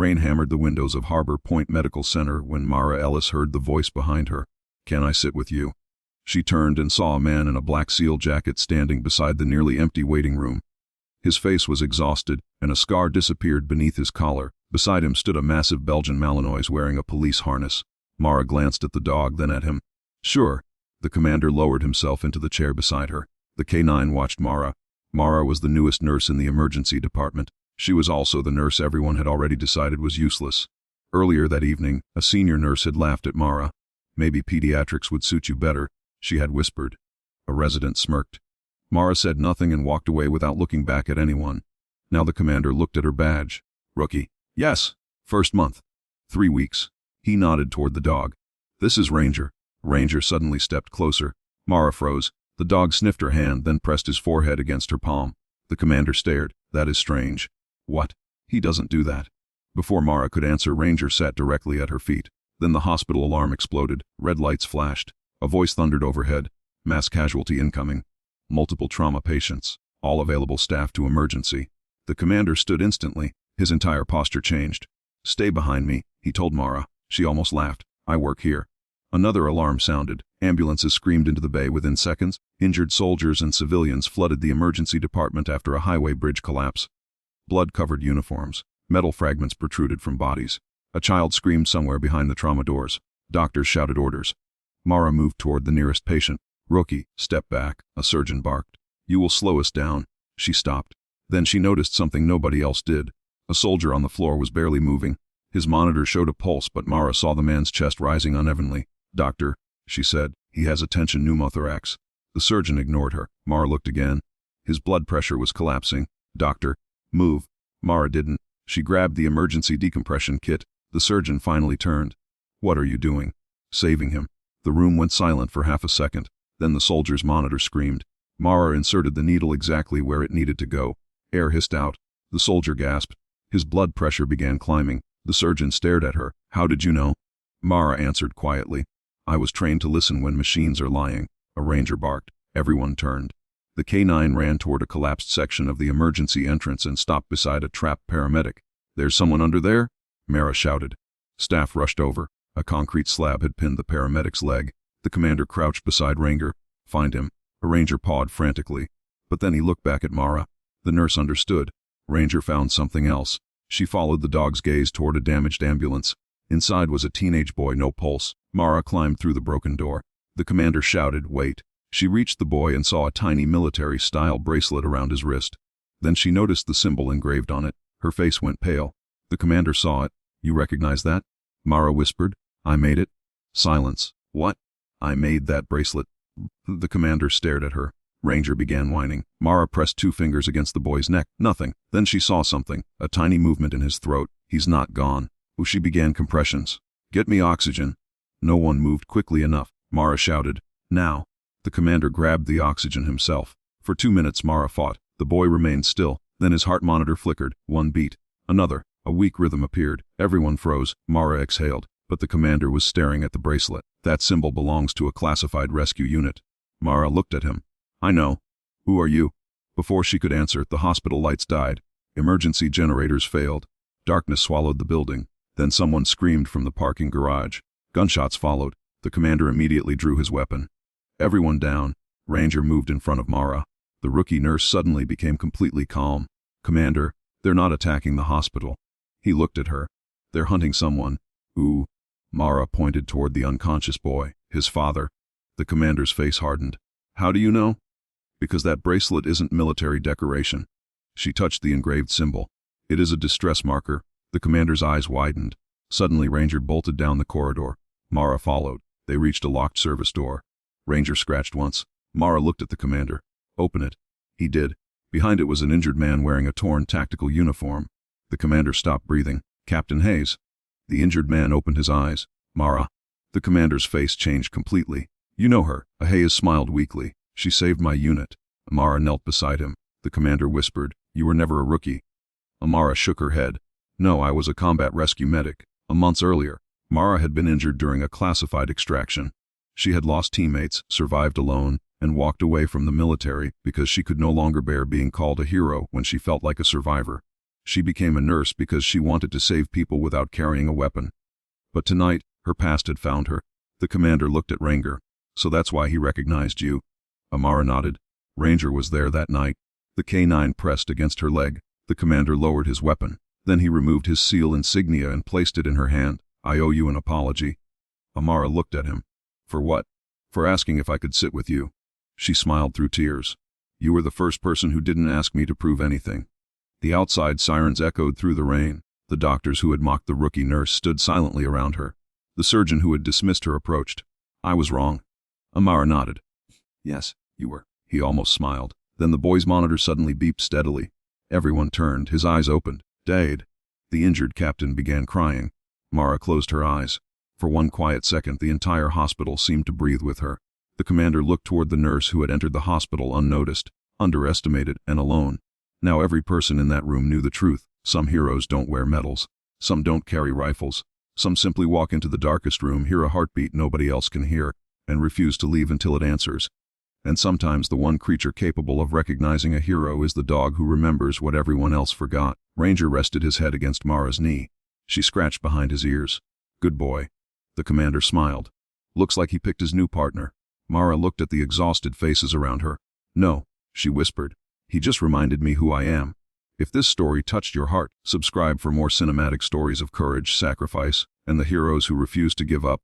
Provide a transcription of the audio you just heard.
Rain hammered the windows of Harbor Point Medical Center when Mara Ellis heard the voice behind her. "Can I sit with you?" She turned and saw a man in a black seal jacket standing beside the nearly empty waiting room. His face was exhausted, and a scar disappeared beneath his collar. Beside him stood a massive Belgian Malinois wearing a police harness. Mara glanced at the dog, then at him. "Sure." The commander lowered himself into the chair beside her. The K-9 watched Mara. Mara was the newest nurse in the emergency department. She was also the nurse everyone had already decided was useless. Earlier that evening, a senior nurse had laughed at Mara. "Maybe pediatrics would suit you better," she had whispered. A resident smirked. Mara said nothing and walked away without looking back at anyone. Now the commander looked at her badge. "Rookie." "Yes. First month. 3 weeks." He nodded toward the dog. "This is Ranger." Ranger suddenly stepped closer. Mara froze. The dog sniffed her hand, then pressed his forehead against her palm. The commander stared. "That is strange." "What?" "He doesn't do that." Before Mara could answer, Ranger sat directly at her feet. Then the hospital alarm exploded. Red lights flashed. A voice thundered overhead. "Mass casualty incoming. Multiple trauma patients. All available staff to emergency." The commander stood instantly. His entire posture changed. "Stay behind me," he told Mara. She almost laughed. "I work here." Another alarm sounded. Ambulances screamed into the bay within seconds. Injured soldiers and civilians flooded the emergency department after a highway bridge collapse. Blood-covered uniforms. Metal fragments protruded from bodies. A child screamed somewhere behind the trauma doors. Doctors shouted orders. Mara moved toward the nearest patient. "Rookie, step back," a surgeon barked. "You will slow us down." She stopped. Then she noticed something nobody else did. A soldier on the floor was barely moving. His monitor showed a pulse, but Mara saw the man's chest rising unevenly. "Doctor," she said, "he has a tension pneumothorax." The surgeon ignored her. Mara looked again. His blood pressure was collapsing. "Doctor, move." Mara didn't. She grabbed the emergency decompression kit. The surgeon finally turned. "What are you doing?" "Saving him." The room went silent for half a second. Then the soldier's monitor screamed. Mara inserted the needle exactly where it needed to go. Air hissed out. The soldier gasped. His blood pressure began climbing. The surgeon stared at her. "How did you know?" Mara answered quietly. "I was trained to listen when machines are lying." A ranger barked. Everyone turned. The K-9 ran toward a collapsed section of the emergency entrance and stopped beside a trapped paramedic. "There's someone under there?" Mara shouted. Staff rushed over. A concrete slab had pinned the paramedic's leg. The commander crouched beside Ranger. "Find him." A ranger pawed frantically. But then he looked back at Mara. The nurse understood. Ranger found something else. She followed the dog's gaze toward a damaged ambulance. Inside was a teenage boy, no pulse. Mara climbed through the broken door. The commander shouted, "Wait." She reached the boy and saw a tiny military-style bracelet around his wrist. Then she noticed the symbol engraved on it. Her face went pale. The commander saw it. "You recognize that?" Mara whispered. "I made it." Silence. "What?" "I made that bracelet." The commander stared at her. Ranger began whining. Mara pressed 2 fingers against the boy's neck. Nothing. Then she saw something. A tiny movement in his throat. "He's not gone." She began compressions. "Get me oxygen." No one moved quickly enough. Mara shouted, "Now." The commander grabbed the oxygen himself. For 2 minutes Mara fought. The boy remained still. Then his heart monitor flickered. 1 beat. Another. A weak rhythm appeared. Everyone froze. Mara exhaled. But the commander was staring at the bracelet. "That symbol belongs to a classified rescue unit." Mara looked at him. "I know." "Who are you?" Before she could answer, the hospital lights died. Emergency generators failed. Darkness swallowed the building. Then someone screamed from the parking garage. Gunshots followed. The commander immediately drew his weapon. "Everyone down." Ranger moved in front of Mara. The rookie nurse suddenly became completely calm. "Commander, they're not attacking the hospital." He looked at her. "They're hunting someone." "Who?" Mara pointed toward the unconscious boy. "His father." The commander's face hardened. "How do you know?" "Because that bracelet isn't military decoration." She touched the engraved symbol. "It is a distress marker." The commander's eyes widened. Suddenly Ranger bolted down the corridor. Mara followed. They reached a locked service door. Ranger scratched once. Mara looked at the commander. "Open it." He did. Behind it was an injured man wearing a torn tactical uniform. The commander stopped breathing. "Captain Hayes." The injured man opened his eyes. "Mara." The commander's face changed completely. "You know her." Hayes smiled weakly. "She saved my unit." Mara knelt beside him. The commander whispered, "You were never a rookie." Mara shook her head. "No, I was a combat rescue medic. Months earlier, Mara had been injured during a classified extraction. She had lost teammates, survived alone, and walked away from the military because she could no longer bear being called a hero when she felt like a survivor. She became a nurse because she wanted to save people without carrying a weapon. But tonight, her past had found her. The commander looked at Ranger. So that's why he recognized you. Amara nodded. Ranger was there that night. The K9 pressed against her leg. The commander lowered his weapon. Then he removed his SEAL insignia and placed it in her hand. I owe you an apology. Amara looked at him. For what? For asking if I could sit with you. She smiled through tears. You were the first person who didn't ask me to prove anything. The outside sirens echoed through the rain. The doctors who had mocked the rookie nurse stood silently around her. The surgeon who had dismissed her approached. I was wrong. Amara nodded. Yes, you were. He almost smiled. Then the boy's monitor suddenly beeped steadily. Everyone turned, his eyes opened. Dade. The injured captain began crying. Mara closed her eyes. For one quiet second, the entire hospital seemed to breathe with her. The commander looked toward the nurse who had entered the hospital unnoticed, underestimated, and alone. Now every person in that room knew the truth. Some heroes don't wear medals. Some don't carry rifles. Some simply walk into the darkest room, hear a heartbeat nobody else can hear, and refuse to leave until it answers. And sometimes the one creature capable of recognizing a hero is the dog who remembers what everyone else forgot. Ranger rested his head against Mara's knee. She scratched behind his ears. Good boy. The commander smiled. Looks like he picked his new partner. Mara looked at the exhausted faces around her. No, she whispered. He just reminded me who I am. If this story touched your heart, subscribe for more cinematic stories of courage, sacrifice, and the heroes who refuse to give up.